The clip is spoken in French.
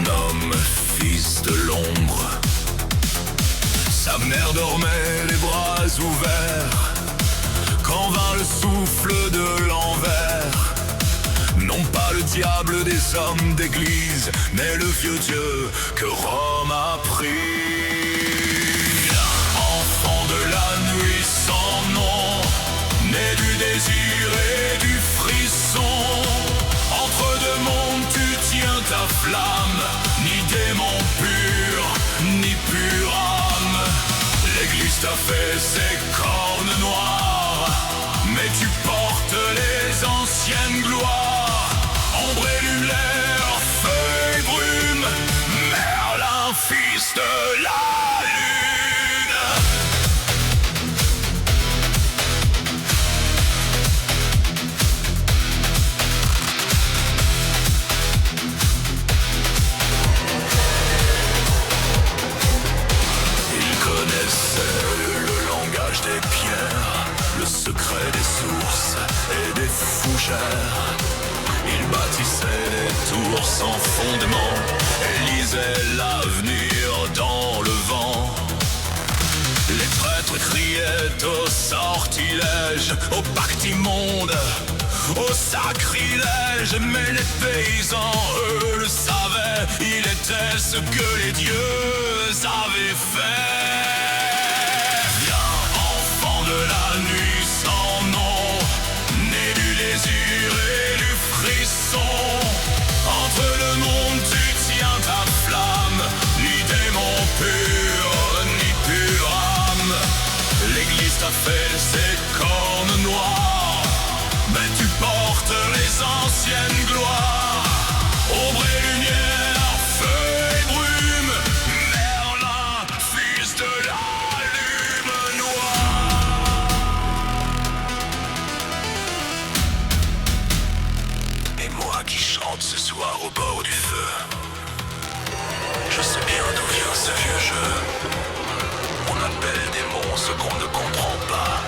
homme, fils de l'ombre. Sa mère dormait les bras ouverts quand vint le souffle de l'envers. Non pas le diable des hommes d'église, mais le vieux Dieu que Rome a pris. Enfant de la nuit sans nom, né du désir et du frisson. Entre deux mondes tu tiens ta flamme, ni démon pur, ni pure âme. L'église t'a fait ses cornes noires, mais tu portes les anciennes gloires. Ombre et lumière, feu et brume, Merlin, fils de la lune. Il connaissait le langage des pierres, le secret des sources et des fougères. Il bâtissait des tours sans fondement et lisait l'avenir dans le vent. Les prêtres criaient au sortilège, au pacte immonde, au sacrilège. Mais les paysans, eux, le savaient, il était ce que les dieux avaient fait. Viens, enfant de la nuit sans nom, né du désir et du frisson. Entre le monde tu tiens ta flamme, ni démon pur, ni pure âme. L'église t'a fait ses cornes noires, mais tu portes les anciennes gloires. Ombre et lumière, feu et brume, Merlin, fils de la lune noire. Et moi qui chante ce soir au bord du feu, je sais bien d'où vient ce vieux jeu. On appelle des mots ce qu'on ne comprend pas.